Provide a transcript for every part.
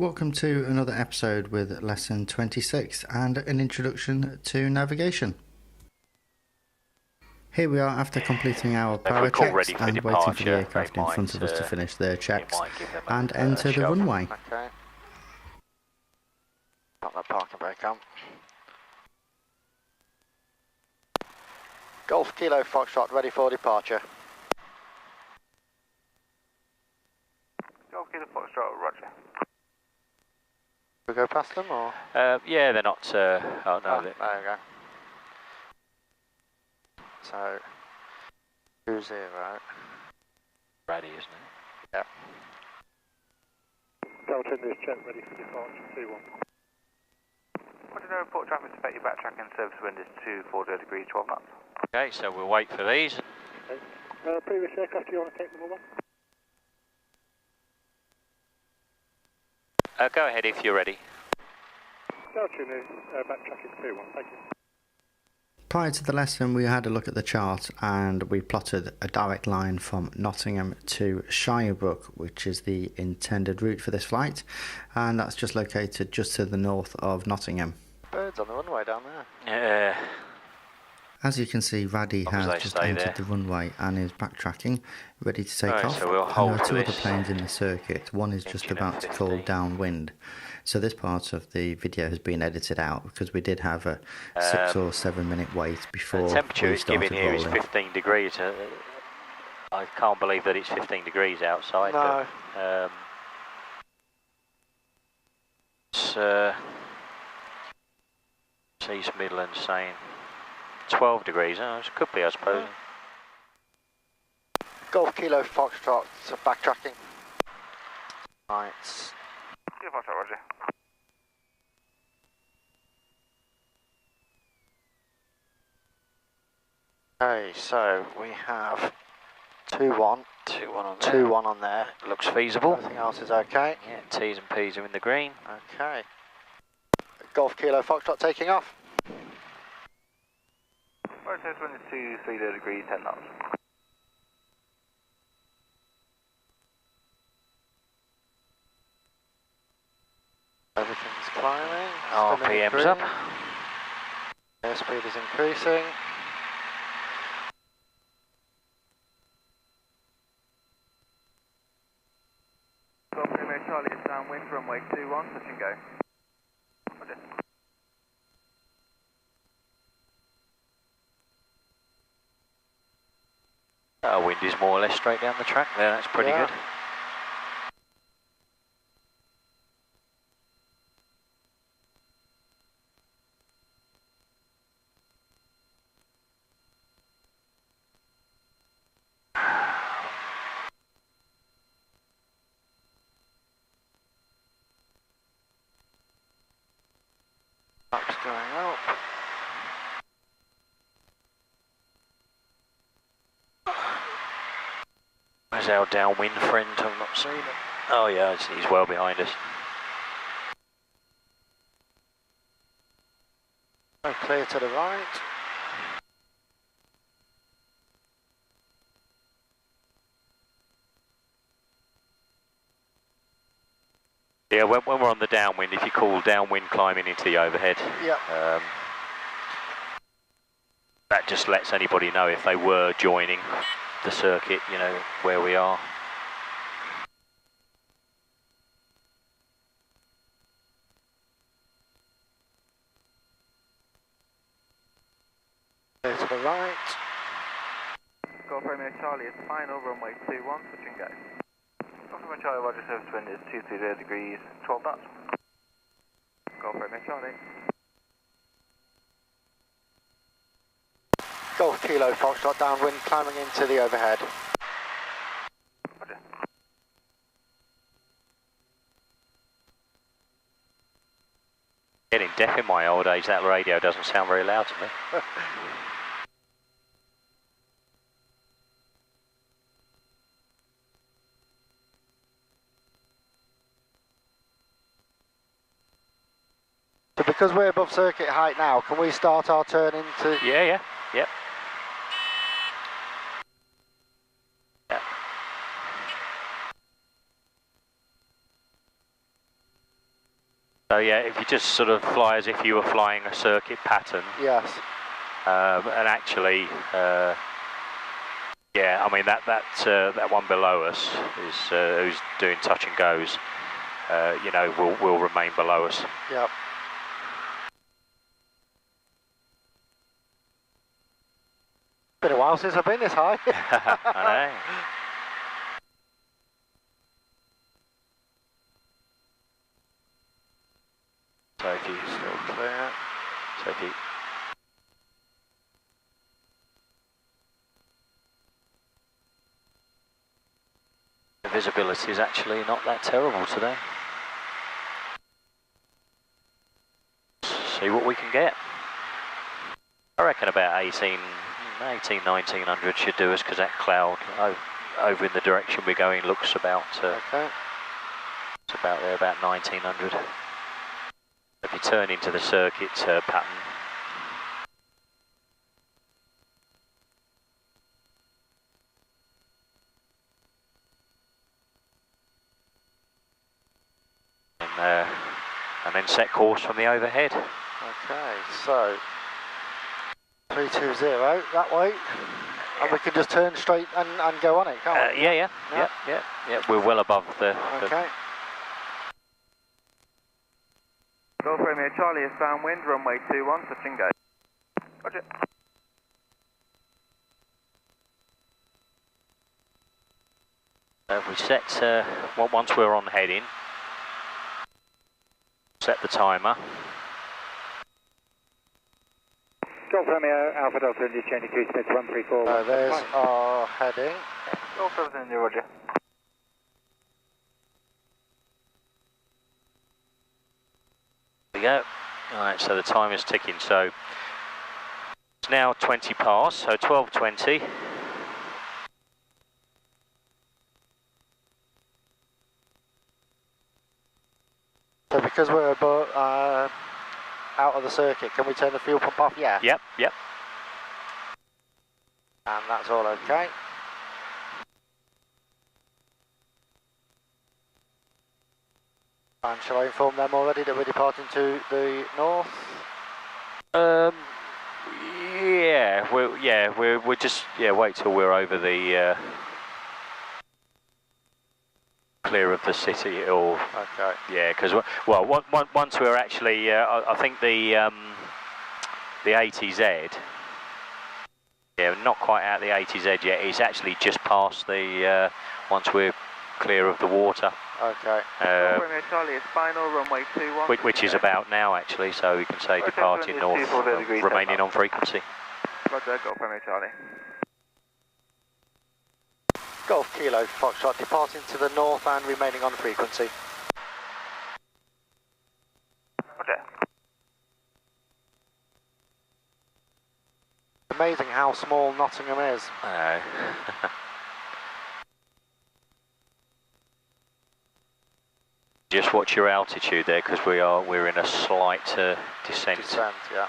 Welcome to another episode with lesson 26 and an introduction to navigation. Here we are after completing our power checks and waiting for the aircraft in front of us to finish their checks and enter the runway. Okay. Got that parking brake on. Golf Kilo Foxtrot ready for departure. Golf Kilo Foxtrot, roger. We go past them or? Yeah, they're not. Oh no, there we go. So 20. Ready, isn't it? Yeah. Delta India's check ready for departure, 2-1. What do you know, report traffic to your backtracking service wind is 240 degrees, 12 knots. Okay, so we'll wait for these. Okay. Previous aircraft, do you want to take them over? Go ahead if you're ready. Delta India's backtracking, 2-1, thank you. Prior to the lesson we had a look at the chart and we plotted a direct line from Nottingham to Shirebrook, which is the intended route for this flight, and that's just located just to the north of Nottingham. Birds on the runway down there. Yeah. As you can see, Raddy has just entered the runway and is backtracking, ready to take off. So we'll and hold there are two this other planes in the circuit. One is just about to call downwind. So this part of the video has been edited out because we did have a 6 or 7 minute wait before the temperature we it's started given here is rolling. 15 degrees. I can't believe that it's 15 degrees outside. No. But, it's East Midlands saying 12 degrees. Oh, it could be, I suppose. Golf Kilo Foxtrot backtracking. Right. Yeah, Foxtrot, roger. Okay, so we have 2-1. 2-1 on there. Looks feasible. Everything else is okay. Yeah, T's and P's are in the green. Okay. Golf Kilo Foxtrot taking off. Right, test wind is 230 degrees, 10 knots. Everything's climbing. RPM's up. Airspeed is increasing. Golf Romeo Charlie is downwind, runway 21, touch and go. Roger. Wind is more or less straight down the track there, that's pretty good. Flaps going up. Where's our downwind friend? I've not seen him. Oh yeah, he's well behind us. Oh, clear to the right. Yeah, when we're on the downwind, if you call downwind climbing into the overhead, that just lets anybody know if they were joining the circuit, you know, where we are. Clear to the right. Golf Romeo Charlie is final, runway 21, touch and go. Golf Romeo Charlie, Roger, service wind is 230 degrees, 12 knots. Golf Romeo Charlie. Golf Kilo Foxtrot downwind, climbing into the overhead. Roger. Getting deaf in my old age, that radio doesn't sound very loud to me. So because we're above circuit height now, can we start our turn into... Yeah, yep. So yeah, if you just sort of fly as if you were flying a circuit pattern. Yes. And actually, yeah, I mean that one below us is who's doing touch and goes. You know, will remain below us. Yep. Been a while since I've been this high. I know. So if you Still clear. so if you the visibility is actually not that terrible today. See what we can get. I reckon about 1900 should do us, because that cloud over in the direction we're going looks about Okay. it's about there, about 1900. If you turn into the circuit pattern, and then set course from the overhead. Okay, so 320 that way, and we can just turn straight and go on it, can't we? Yeah. We're well above the. Okay. Golf Romeo Charlie is downwind, runway 21, touch and go. Roger. If we set once we're on heading, set the timer. Golf Romeo Alpha Delta India changing 3 Smith 134. There's our heading. Golf Romeo India, Roger. There we go. Alright, so the time is ticking, so it's now 20 past, so 12:20. So because we're above, out of the circuit, can we turn the fuel pump off? Yeah. Yep. And that's all okay. And shall I inform them already that we're departing to the north? We're just wait till we're over the clear of the city, or Okay. because once we're actually I think the ATZ, not quite out the ATZ yet. It's actually just past the once we're clear of the water. Okay. Golf Romeo Charlie is final, runway 21. Which is about now actually, so we can say Okay, departing north, 24 degrees remaining south. on frequency. Roger, Golf Romeo Charlie. Golf Kilo Foxtrot departing to the north and remaining on frequency. Roger. Amazing how small Nottingham is. Just watch your altitude there, because we're in a slight descent. Descent, yeah.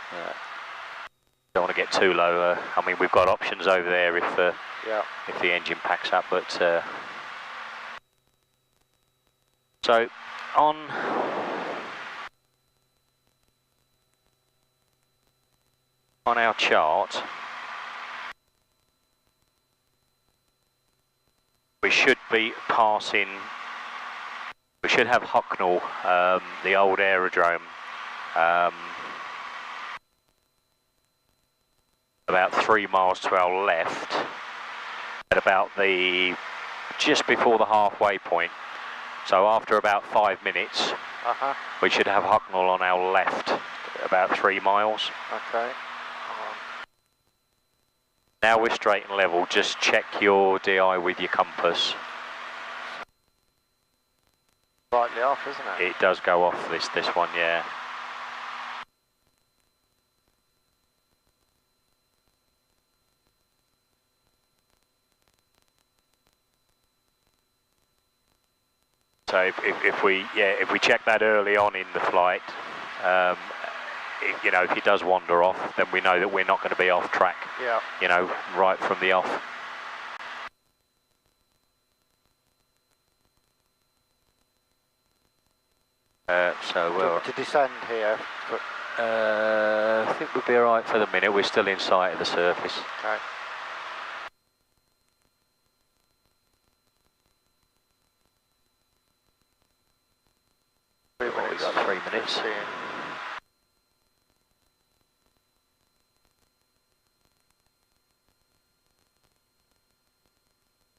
Don't want to get too low. I mean, we've got options over there if the engine packs up, but so on our chart we should be passing. We should have Hucknall, the old aerodrome, about 3 miles to our left, at about just before the halfway point. So after about 5 minutes, we should have Hucknall on our left, about 3 miles. Okay. Now we're straight and level. Just check your DI with your compass. Slightly off, isn't it? It does go off this one, yeah. So if we check that early on in the flight, if it does wander off, then we know that we're not going to be off track. Yeah. Right from the off. So we'll... To descend here. I think we'll be alright for the minute. We're still in sight of the surface. Okay. We've got 3 minutes.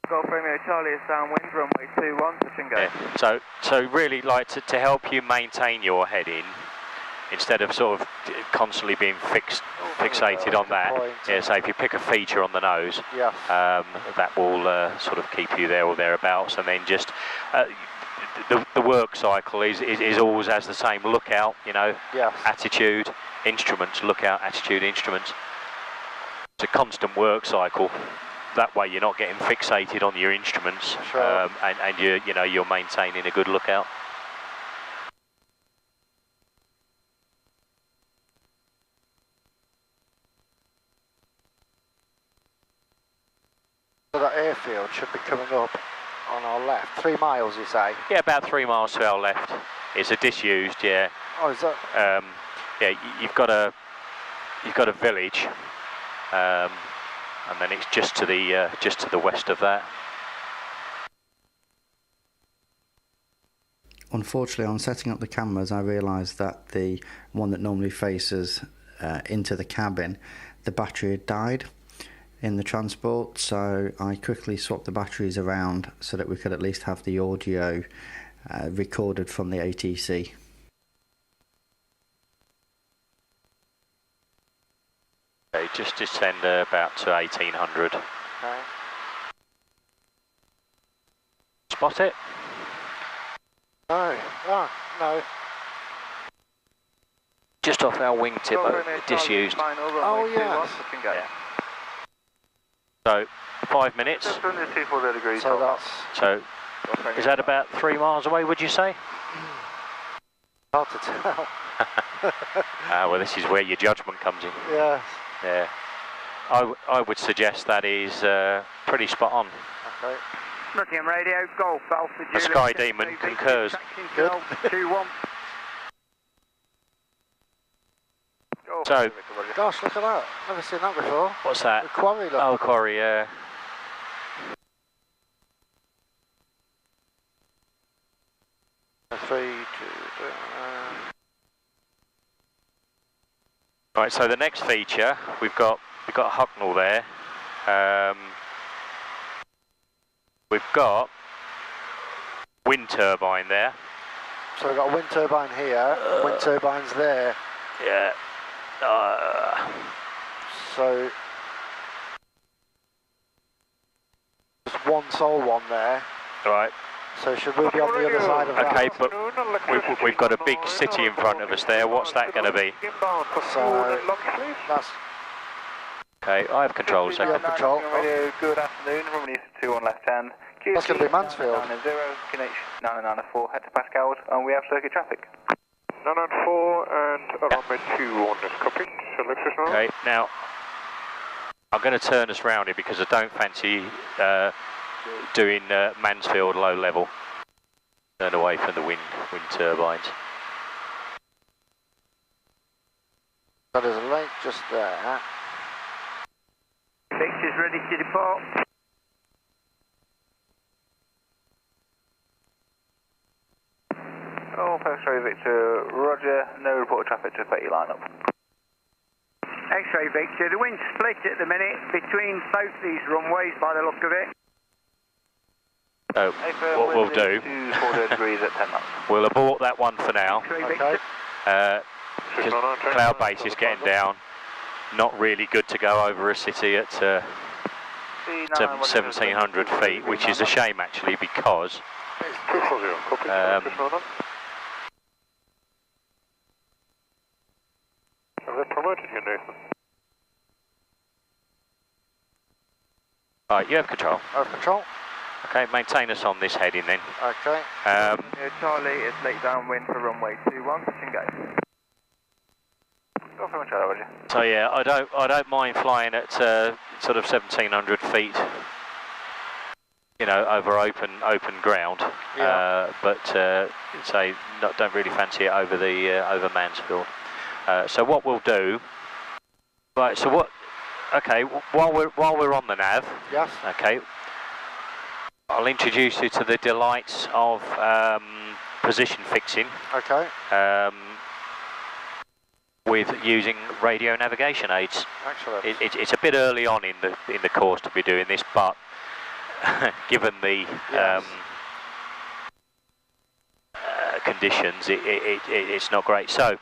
Golf Romeo Charlie is downwind, runway 21, touch and go. Yeah. So really like to help you maintain your heading, instead of sort of constantly being fixated on that. Yeah, so if you pick a feature on the nose, that will sort of keep you there or thereabouts, and then just the work cycle is always as the same. Lookout, you know, attitude, instruments, lookout, attitude, instruments. It's a constant work cycle. That way you're not getting fixated on your instruments, and you're maintaining a good lookout. So that airfield should be coming up on our left. 3 miles, you say? Yeah, about 3 miles to our left. It's a disused, yeah. Oh, is that? Yeah, you've got a village, and then it's just to the west of that. Unfortunately, on setting up the cameras, I realised that the one that normally faces into the cabin, the battery had died in the transport, so I quickly swapped the batteries around so that we could at least have the audio recorded from the ATC. Okay, just descend about to 1800. Okay. Spot it? No. Oh, no. Just off our wingtip, disused. Oh, yes. Yeah. So, 5 minutes. Just under 240 degrees. So that's... So, is that about 3 miles away, would you say? hard to tell. Well, this is where your judgment comes in. Yeah. Yeah. I would suggest that is pretty spot on. Okay. Nottingham Radio, Golf Alpha. The Sky Demon concurs. Good. 2-1. So, Gosh, look at that. Never seen that before. what's that? The quarry, look. Oh, quarry, yeah. Right, so the next feature, we've got Hucknall there. We've got wind turbine there. So we've got a wind turbine here, wind turbines there. Yeah. So just one sole one there. Right. So should we be on the other side of that? Okay, but we've got a big city in front of us there. What's that going to be? So that's Okay, I have control. you have control. Radio, good afternoon. Romney 21 left hand. That's going to be Mansfield. 990, QNH 994, head to Pascals, and we have circuit traffic. 994 and runway 21 is copied. Okay, now I'm going to turn us round here because I don't fancy doing Mansfield low level. Turn away from the wind turbines. So there's a lake just there. Victor's ready to depart. Oh, X-ray Victor, roger, no report of traffic to your line up. X-ray Victor, the wind's split at the minute between both these runways by the look of it. So what we'll do, 240 degrees at 10 knots. we'll abort that one for now. X-ray Okay. Victor. Cloud base is getting down. Not really good to go over a city at 1700 feet, which is a shame actually because Have they promoted you, Nathan? Right, you have control. I have control. Okay, maintain us on this heading then. Okay. Charlie is late downwind for runway 21, touch and go. Go for Charlie, roger. So yeah, I don't mind flying at sort of 1700 feet. you know, over open ground. Yeah. But say don't really fancy it over the over Mansfield. So what we'll do, right? So what? Okay, while we're on the nav. Yes. Okay. I'll introduce you to the delights of position fixing. Okay. With using radio navigation aids. Excellent. It's a bit early on in the course to be doing this, but given the Yes. conditions, it's not great. So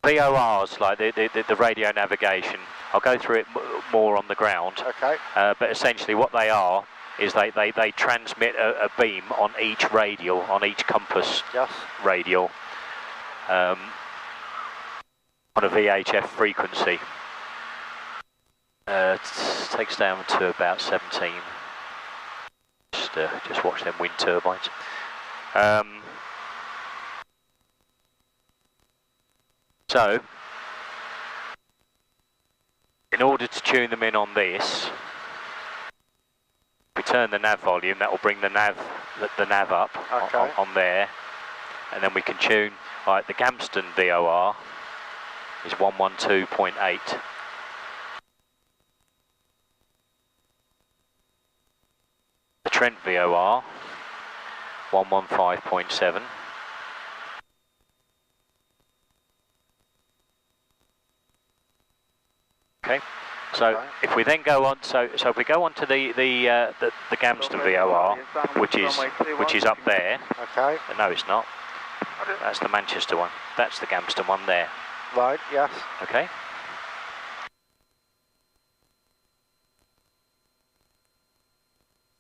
VORs, like the radio navigation, I'll go through it more on the ground. Okay. But essentially what they are is they transmit a beam on each radial, on each compass Yes. radial, on a VHF frequency. It takes down to about 17. Just watch them wind turbines. So, in order to tune them in on this, we turn the nav volume. That will bring the nav up Okay. on there, and then we can tune. Like the Gamston VOR is 112.8. The Trent VOR 115.7. Okay. So Okay. if we then go on, so if we go on to the Gamston VOR, which is up there. Okay. No, it's not. That's the Manchester one. That's the Gamston one there. Right. Yes. Okay.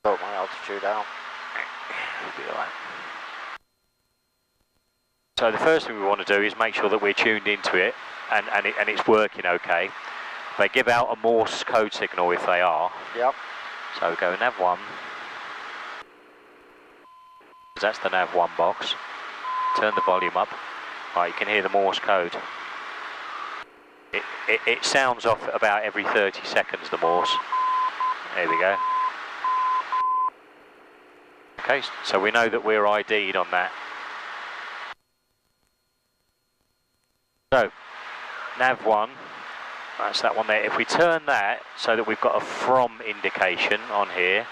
Got my altitude out. Be all right. So the first thing we want to do is make sure that we're tuned into it and it's working okay. They give out a Morse code signal if they are. Yep. So we go nav 1. That's the nav 1 box. Turn the volume up. Right, you can hear the Morse code. It sounds off about every 30 seconds, the Morse. There we go. Okay, so we know that we're ID'd on that. So, nav 1, that's that one there. If we turn that so that we've got a from indication on here,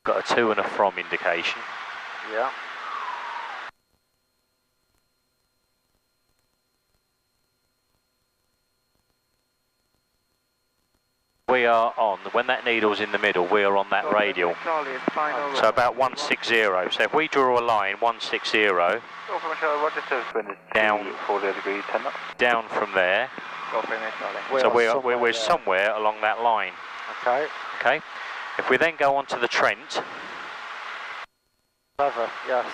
got a to and a from indication. Yeah. We are on, when that needle's in the middle, we are on that radial. So about 160. So if we draw a line, 160, down from there. So we're somewhere along that line. Okay. Okay. If we then go on to the Trent, Clever. Yes.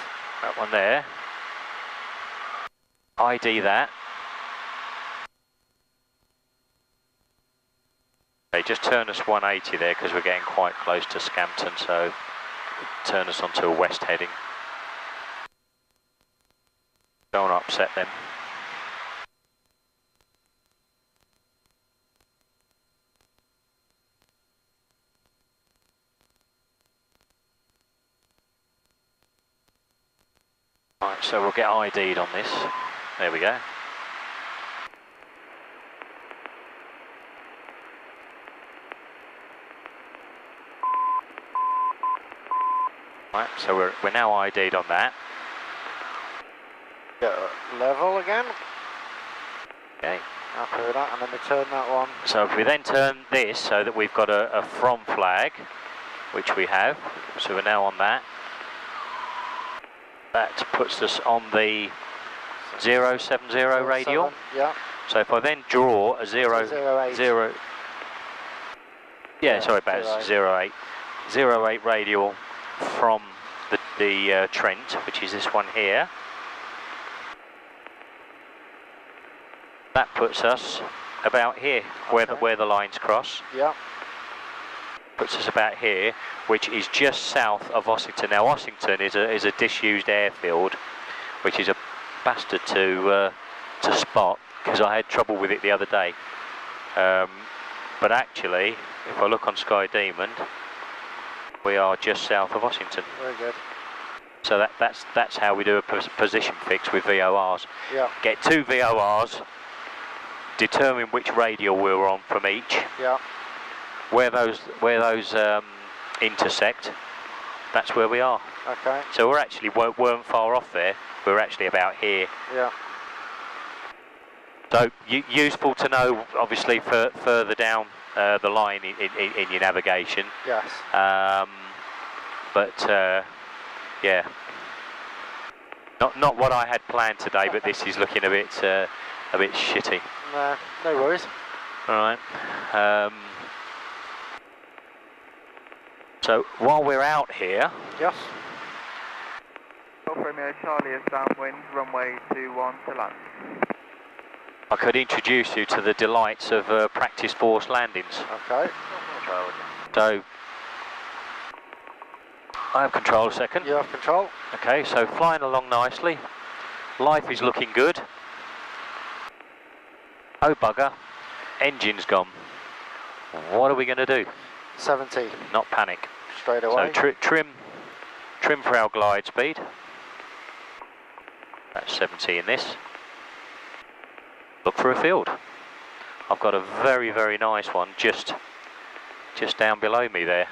that one there, ID that. Okay, just turn us 180 there because we're getting quite close to Scampton, so turn us onto a west heading. Don't upset them. Right, so we'll get ID'd on this. There we go. Right, so we're now ID'd on that. Get level again. Okay. Happy with that, and then we turn that one. So if we then turn this so that we've got a from flag, which we have, so we're now on that. That puts us on the 070 radial. Yeah. So if I then draw a 0, 0, yeah, sorry about 08, 08 radial from the Trent, which is this one here. That puts us about here, where the lines cross. Yeah. Puts us about here, which is just south of Ossington. Now Ossington is a disused airfield, which is a bastard to spot because I had trouble with it the other day. But actually, if I look on Sky Demon, we are just south of Washington. Very good. So that's how we do a position fix with VORs. Yeah. Get 2 VORs, determine which radial we're on from each. Yeah. Where those intersect, that's where we are. Okay. So we're actually weren't far off there. We're actually about here. Yeah. So useful to know, obviously, further down the line in your navigation. Yes. Yeah, not what I had planned today, but this is looking a bit shitty. No worries. All right. So while we're out here. Yes. Golf Romeo Charlie is downwind, runway 21 to land. I could introduce you to the delights of practice force landings. Okay. So I have control a second. You have control. Okay, so flying along nicely. Life is looking good. Oh bugger, engine's gone. What are we going to do? 70. Not panic. Straight away. So trim for our glide speed. That's 70 in this. Look for a field. I've got a very, very nice one just down below me there.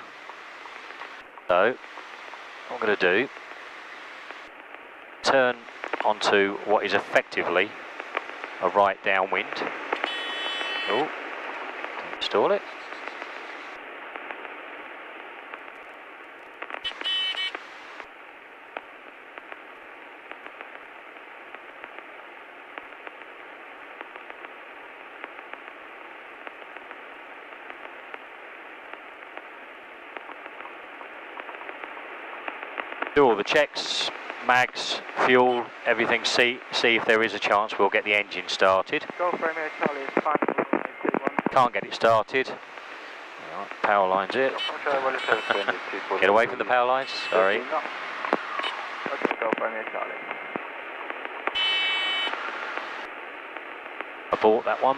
So what I'm going to do, turn onto what is effectively a right downwind. Oh, install it. Do all the checks, mags, fuel, everything, see if there is a chance we'll get the engine started. Golf Romeo Charlie is fine. Can't get it started. Right, power lines it. Get away from the power lines, sorry. Okay, Golf Romeo Charlie. Abort that one.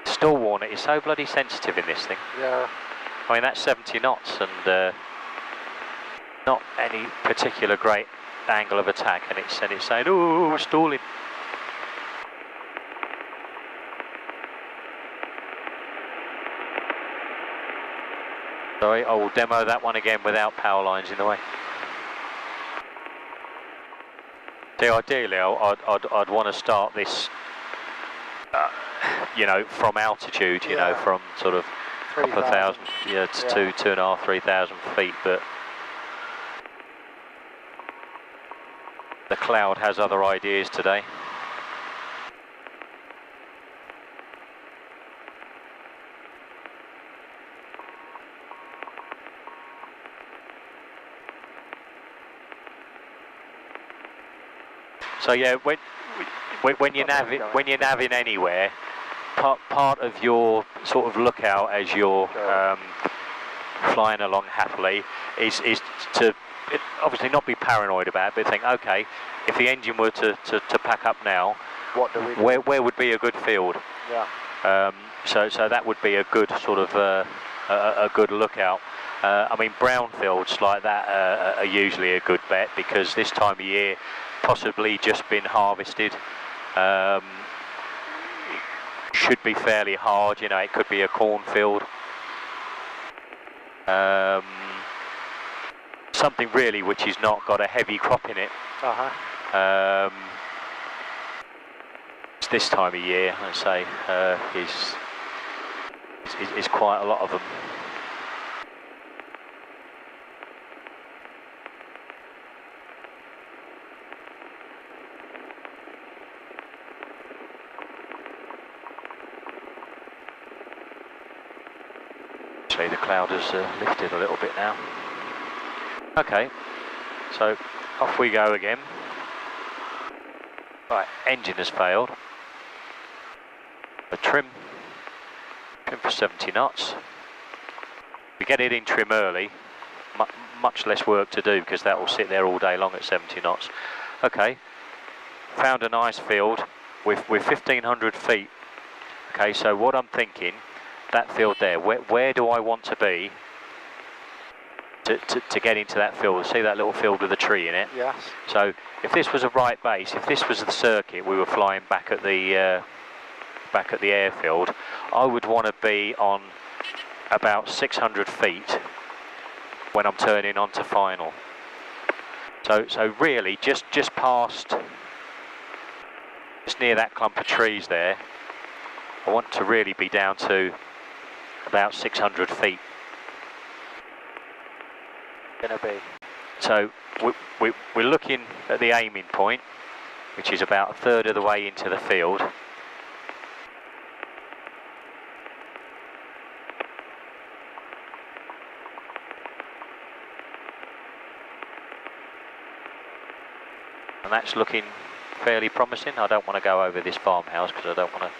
Stall warner is so bloody sensitive in this thing. Yeah. I mean, that's 70 knots and not any particular great angle of attack, and it's saying, "Oh, stalling." Sorry, I will demo that one again without power lines in the way. See, ideally, I'd want to start this, you know, from altitude, you know, from sort of a couple of thousand, yeah, it's 2,500, 3,000 feet, but the cloud has other ideas today. So yeah, when you're navving anywhere, part of your sort of lookout as you're flying along happily is to obviously not be paranoid about it, but think, okay, if the engine were to pack up now, what do we do? Where would be a good field? Yeah. So that would be a good sort of a good lookout. I mean, brownfields like that are usually a good bet because this time of year, possibly just been harvested. Should be fairly hard, you know, it could be a cornfield. Something really which has not got a heavy crop in it. It's this time of year, I'd say, is quite a lot of them. The cloud has lifted a little bit now. Okay, so off we go again. Right, engine has failed. A trim for 70 knots. We get it in trim early, much less work to do because that will sit there all day long at 70 knots. Okay, found a nice field with 1,500 feet. Okay, so what I'm thinking, that field there, where do I want to be to get into that field? See that little field with a tree in it? Yes. So if this was a right base, if this was the circuit, we were flying back at the airfield, I would want to be on about 600 feet when I'm turning onto final. So really, just past, just near that clump of trees there, I want to really be down to about 600 feet. Gonna be. So we're looking at the aiming point, which is about a third of the way into the field. And that's looking fairly promising. I don't want to go over this farmhouse because I don't want to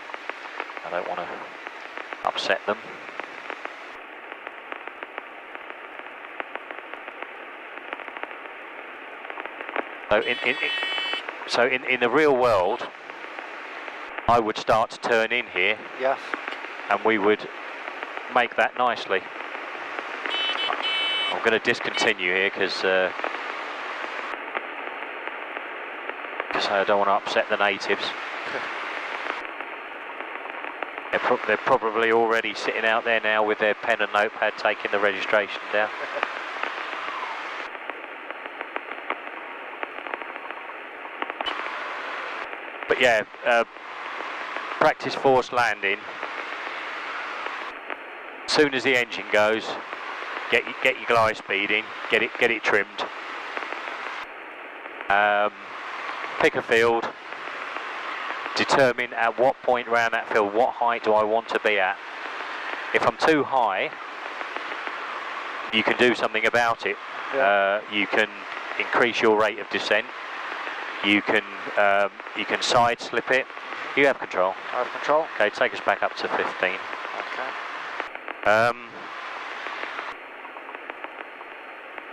upset them. So in the real world, I would start to turn in here. Yes. And we would make that nicely. I'm going to discontinue here because I don't want to upset the natives. They're probably already sitting out there now with their pen and notepad taking the registration down. But yeah, practice forced landing. As soon as the engine goes, get your glide speed in, get it trimmed. Pick a field. Determine at what point around that field, what height do I want to be at. If I'm too high, you can do something about it. Yeah. You can increase your rate of descent. You can side slip it. You have control. I have control. Okay, take us back up to 15. Okay.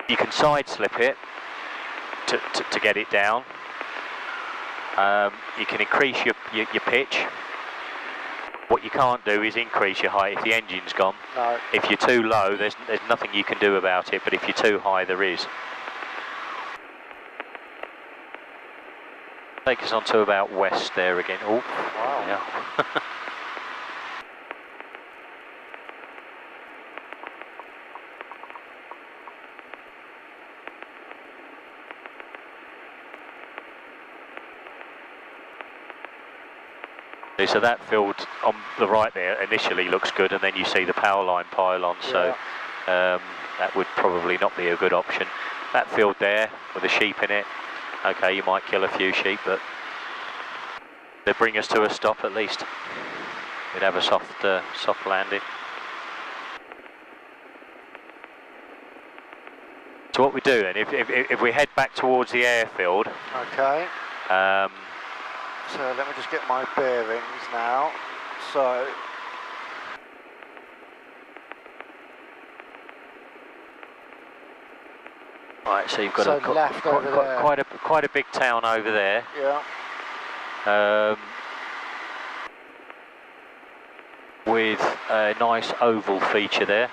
You can side slip it to get it down. You can increase your pitch. What you can't do is increase your height if the engine's gone. No. If you're too low, there's nothing you can do about it, but if you're too high, there is. Take us on to about west there again. Oh, wow. Yeah. So that field on the right there initially looks good, and then you see the power line pylon, so that would probably not be a good option. That field there with the sheep in it, okay, you might kill a few sheep, but they bring us to a stop at least. We'd have a soft landing. So what we do then, if we head back towards the airfield. Okay. So let me just get my bearings now. So right, so you've got quite a big town over there. Yeah. With a nice oval feature there.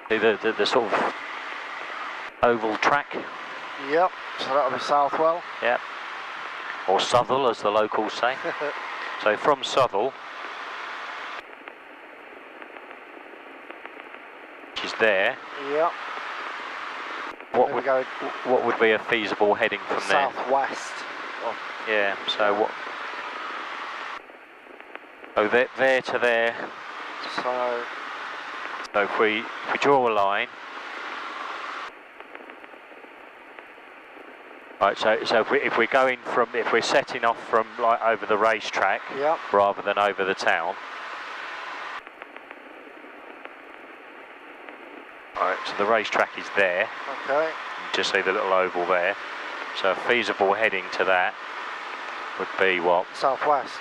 See the sort of oval track. Yep. So that'll be Southwell. Yep. Or Southwell, as the locals say. So from Southwell, which is there. Yep. What would be a feasible heading from there? Southwest. Yeah. So what? Oh, there to there. So if we draw a line. Right, so if we're going from, if we're setting off from like over the racetrack, yep, rather than over the town. Right, so the racetrack is there. Okay. You just see the little oval there. So a feasible heading to that would be what? Southwest.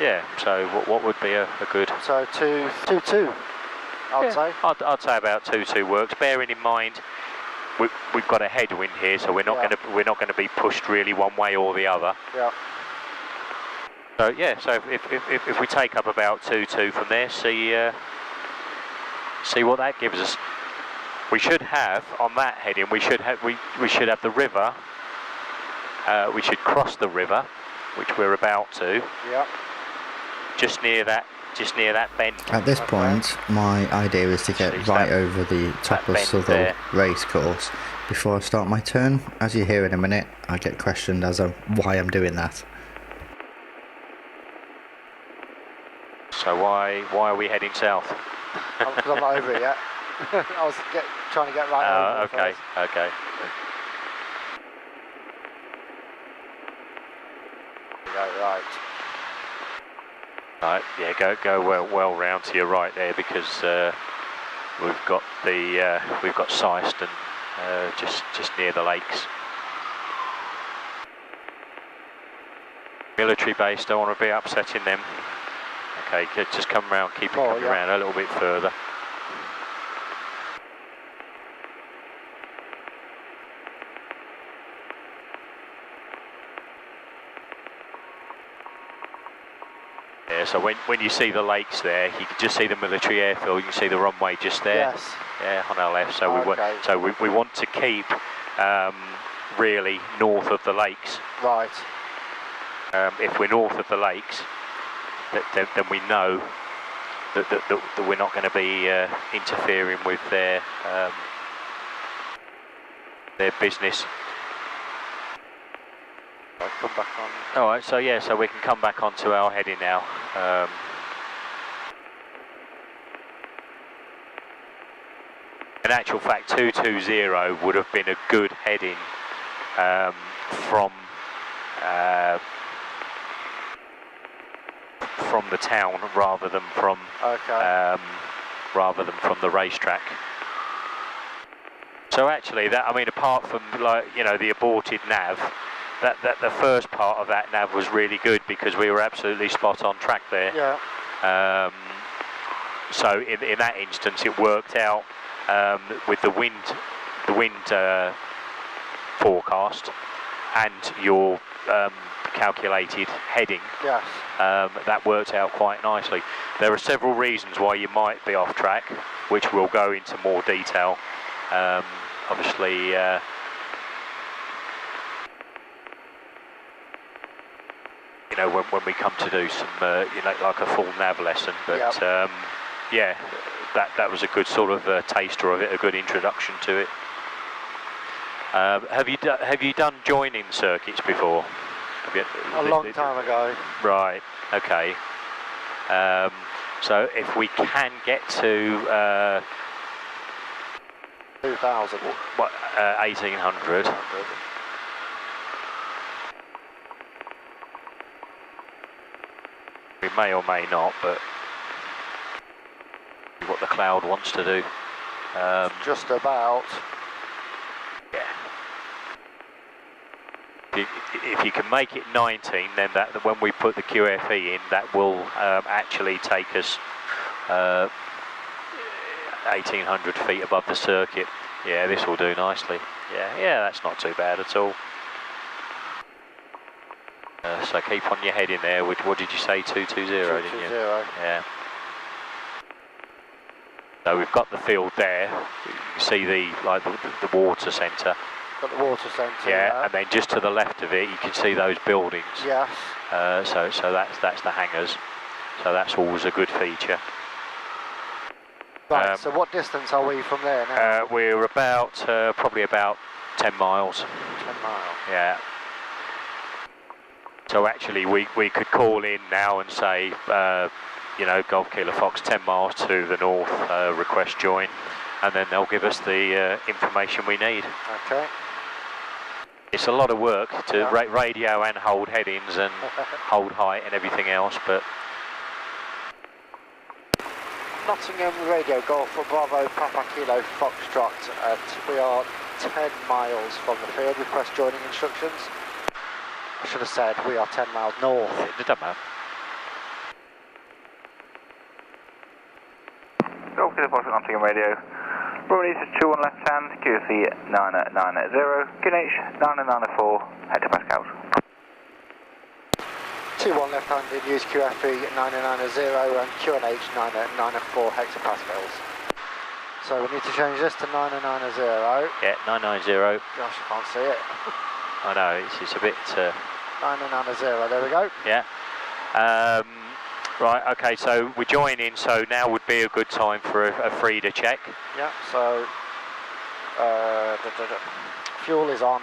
Yeah. So what would be a good? So 2-2. I'd say. I'd say about 2-2 works. Bearing in mind, we've got a headwind here, so we're not going to be pushed really one way or the other. Yeah. So yeah, so if we take up about 2-2 from there, see what that gives us. We should have on that heading. We should have the river. We should cross the river, which we're about to. Yeah. Just near that bend. At this point, my idea is to get right over the top of Southall race course before I start my turn. As you hear in a minute, I get questioned as to why I'm doing that. So why are we heading south? Because I'm not over it yet. I was trying to get right over it okay, first. okay. Right. Right, yeah, go well round to your right there, because we've got Seist and just near the lakes. Military base, don't want to be upsetting them. Okay, just come round, keep it coming around a little bit further. Yeah, so when you see the lakes there, you can just see the military airfield. You can see the runway just there. Yes. Yeah, on our left. So we want to keep really north of the lakes. Right. If we're north of the lakes, then we know that we're not going to be interfering with their business. Come back on. All right, so yeah, so we can come back onto our heading now. In actual fact, 220 would have been a good heading from the town rather than from the racetrack. So actually, apart from the aborted nav. That the first part of that nav was really good, because we were absolutely spot on track there. Yeah. So in that instance, it worked out with the wind forecast and your calculated heading. Yes. That worked out quite nicely. There are several reasons why you might be off track, which we'll go into more detail. Obviously. When we come to do some, like a full nav lesson, but yeah, that was a good sort of taster of it, a good introduction to it. Have you done joining circuits before? A long time ago. Right. Okay. So if we can get to 2000, 1800. We may or may not, but what the cloud wants to do. Just about. Yeah. If you can make it 19, then when we put the QFE in, that will actually take us 1800 feet above the circuit. Yeah, this will do nicely. Yeah, that's not too bad at all. So keep on your head in there. What did you say? 220, didn't you? 220. Yeah. So we've got the field there. You can see the water centre. Got the water centre. Yeah, and then just to the left of it, you can see those buildings. Yes. So that's the hangars. So that's always a good feature. Right. So what distance are we from there now? We're about probably about 10 miles. 10 miles. Yeah. So actually, we could call in now and say, Golf Kilo Fox 10 miles to the north, request join, and then they'll give us the information we need. Okay. It's a lot of work to radio and hold headings and hold height and everything else, but... Nottingham Radio Golf Bravo Papa Kilo Foxtrot, and we are 10 miles from the field. Request joining instructions. I should have said we are 10 miles north. It doesn't matter. Golf Kilo Fox on Nottingham Radio. Roman East 21 left hand, QC 990, QNH 994, head to Pascal. 21 left-handed, use QFE 990 and QNH 994 hectopascals. So we need to change this to 990. Yeah, 990. Gosh, I can't see it. I know, it's a bit... 990, there we go. Yeah. Right, okay, so we're joining, so now would be a good time for a feeder check. Yeah, so fuel is on,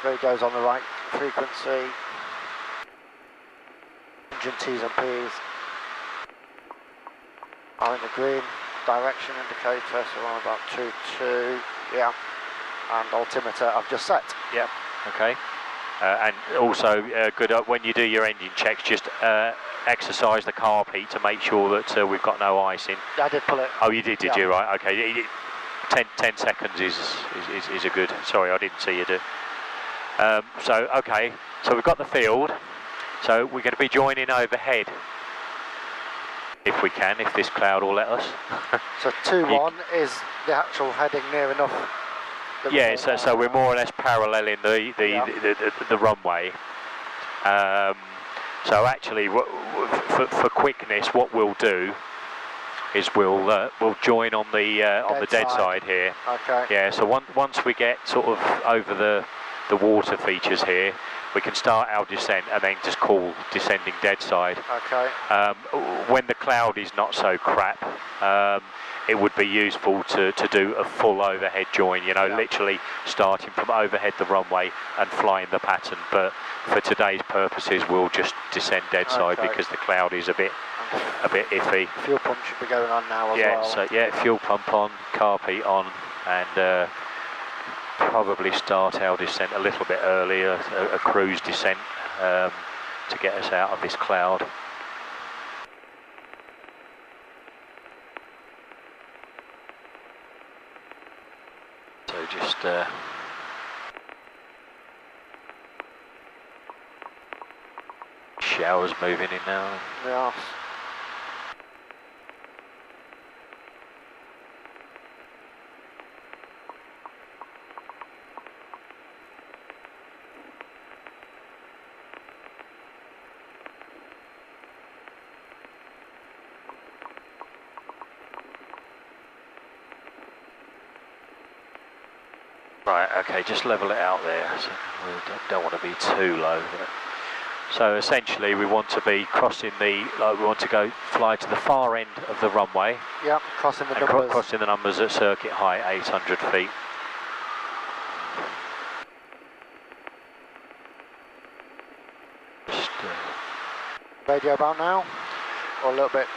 radio's on the right frequency, engine T's and P's are in the green, direction indicator, so we're on about 2-2, yeah, and altimeter I've just set. Yep, okay. And also, good when you do your engine checks, just exercise the carb heat to make sure that we've got no ice in. I did pull it. Oh, you did yeah. you? Right, okay. 10 seconds is a good. Sorry, I didn't see you do. So, okay, so we've got the field. So we're going to be joining overhead, if we can, if this cloud will let us. So 2-1 is the actual heading near enough. Yeah, so we're more or less paralleling the runway. So actually, for quickness, what we'll do is we'll join on the dead side here. Okay. Yeah. So once we get sort of over the water features here, we can start our descent and then just call descending dead side. Okay. When the cloud is not so crap, it would be useful to do a full overhead join, you know, literally starting from overhead the runway and flying the pattern. But for today's purposes, we'll just descend dead side because the cloud is a bit iffy. Fuel pump should be going on now as well. So fuel pump on, carb heat on, and probably start our descent a little bit earlier, a cruise descent to get us out of this cloud. So just showers moving in now. Yeah. Right, okay, just level it out there. So we don't want to be too low. So essentially we want to be crossing we want to go fly to the far end of the runway. Yep, crossing the numbers. Crossing the numbers at circuit height, 800 feet. Just, radio about now? Or a little bit?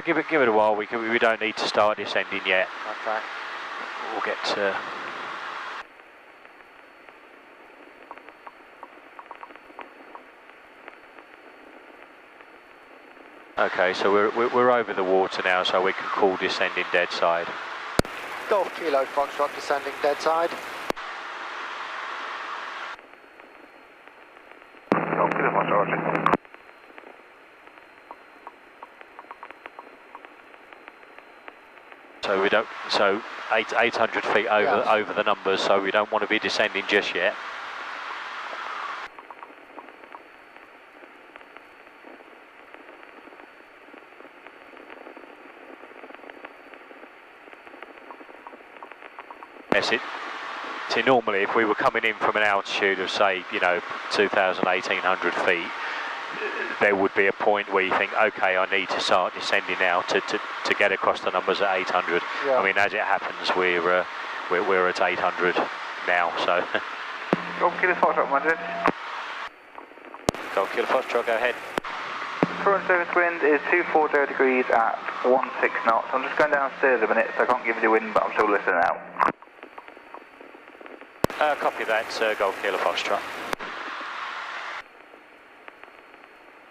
give it a while. We don't need to start descending yet. Okay. We'll get to... Okay, so we're over the water now, so we can call descending dead side. Golf Kilo Foxtrot descending dead side. Golf Kilo Foxtrot, roger. So we don't. So 800 feet over the numbers. So we don't want to be descending just yet. Yes, see, normally if we were coming in from an altitude of, say, 2,000, 1,800 feet, there would be a point where you think, okay, I need to start descending now to get across the numbers at 800. Yeah. I mean, as it happens, we're at 800 now, so. Golf Kilo Foxtrot, Madrid. Golf Kilo Foxtrot, go ahead. Current surface wind is 240 degrees at 16 knots. I'm just going downstairs a minute, so I can't give you the wind, but I'm still listening out. Copy that, Golf Kilo Foxtrot.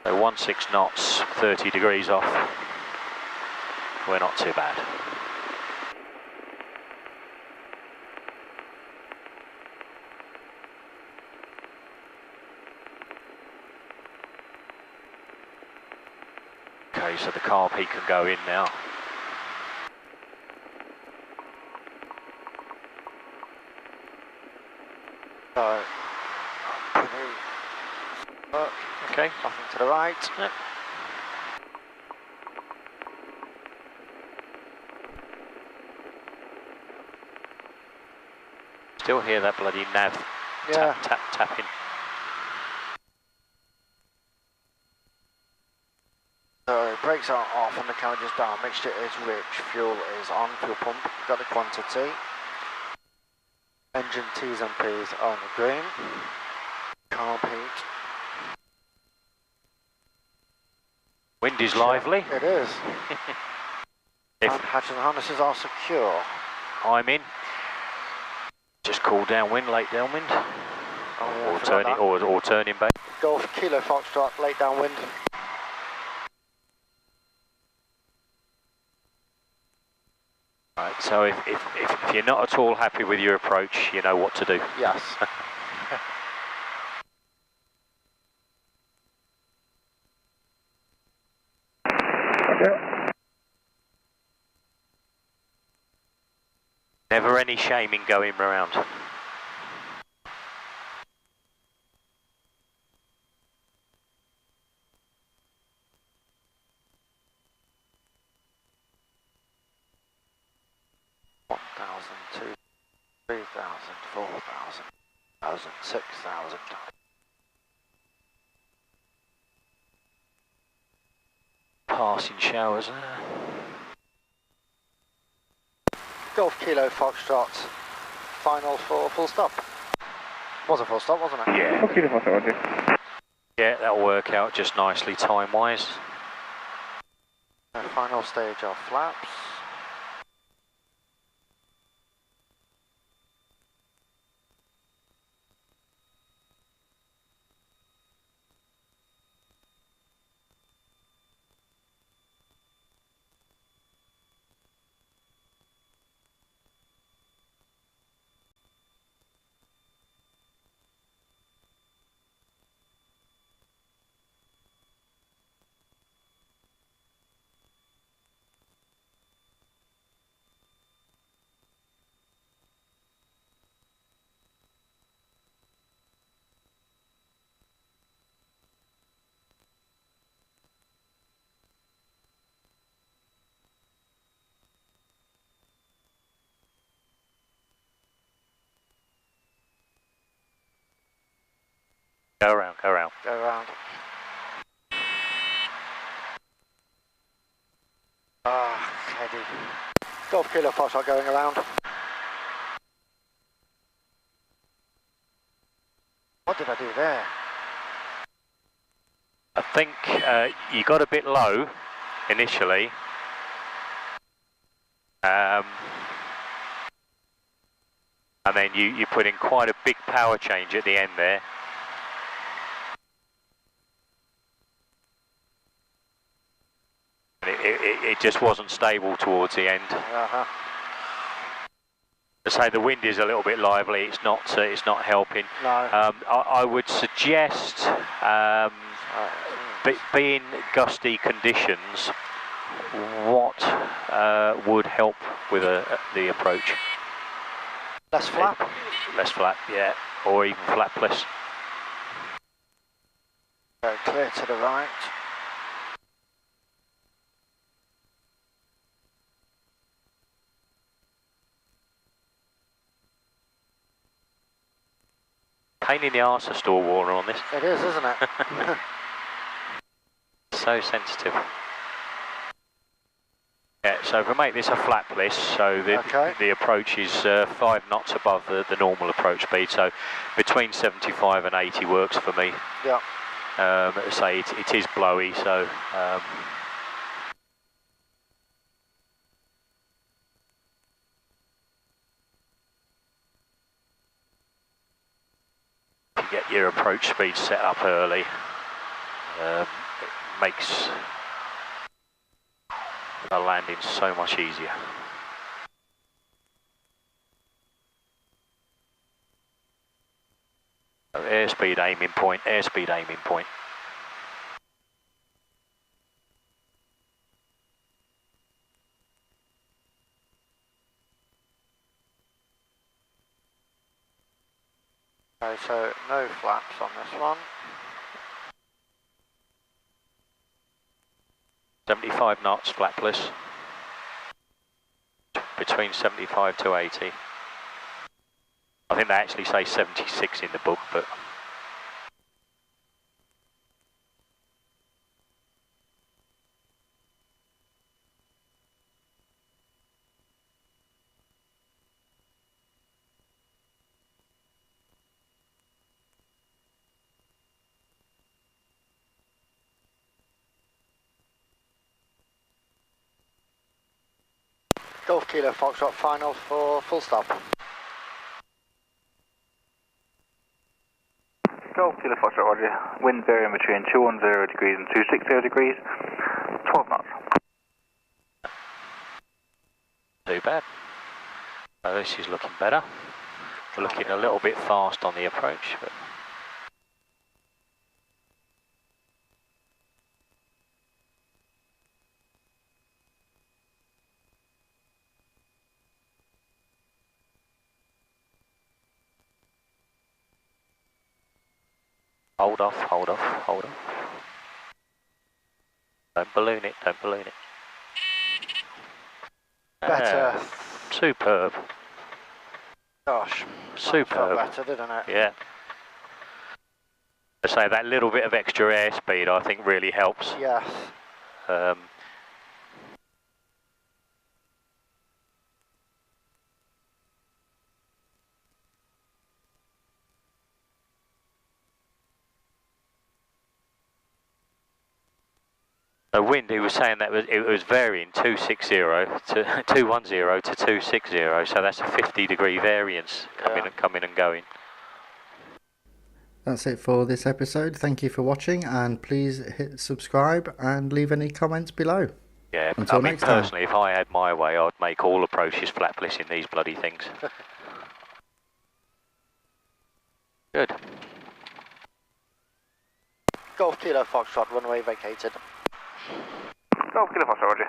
So 16 knots, 30 degrees off. We're not too bad. Okay, so the carb heat can go in now. Okay. Nothing to the right. Yep. Still hear that bloody nav Yeah. tapping. So brakes are off and the carriage is down. Mixture is rich. Fuel is on. Fuel pump. Got the quantity. Engine T's and P's on the green. Carb heat. Wind is lively. It is. If And hatches and harnesses are secure. I'm in, just cool downwind, late downwind, Oh, yeah, or forgot turning that. or turning back. Golf Kilo Foxtrot, late downwind. Right. So if you're not at all happy with your approach, you know what to do. Yes. Never any shame in going round. One thousand, 3,000, 4,000, 1,000, 6,000. Passing showers. Golf Kilo Foxtrot, final for full stop. Was a full stop, wasn't it? Yeah. Okay, Roger. Yeah, that'll work out just nicely time-wise. Final stage of flaps. Go around, go around. Go around. Ah, heady. Golf Kilo Foxtrot going around. What did I do there? I think you got a bit low initially. And then you put in quite a big power change at the end there. And it just wasn't stable towards the end. Uh-huh. To say the wind is a little bit lively, it's not helping. No. I would suggest, being gusty conditions, what would help with the approach? Less flap. Less flap, yeah, or even flapless. Very clear to the right. Pain in the arse to store water on this. It is, isn't it? So sensitive. Yeah, so if we make this a flapless, so the approach is 5 knots above the normal approach speed, so between 75 and 80 works for me. Yeah. Say it is blowy, so if you get your approach speed set up early, it makes the landing so much easier. So airspeed aiming point, airspeed aiming point. Okay, so no flaps on this one. 75 knots, flapless. Between 75 to 80. I think they actually say 76 in the book, but... Golf Kilo Foxtrot final for full stop. Golf Kilo Foxtrot, roger. Wind varying between 210 degrees and 260 degrees. 12 knots. Too bad. Oh, this is looking better. We're looking a little bit fast on the approach, but... Hold off, hold off, hold off. Don't balloon it, don't balloon it. Better. Superb. Gosh. Superb. Better, didn't it? Yeah. I say that little bit of extra airspeed I think really helps. Yes. The wind, he was saying that it was varying 260 to 210 to 260, so that's a 50-degree variance coming and going. That's it for this episode. Thank you for watching, and please hit subscribe and leave any comments below. Yeah, Until next time. Personally, if I had my way, I'd make all approaches flapless in these bloody things. Good. Golf Kilo Foxtrot, runway vacated. Golf Kilo Foxtrot, roger.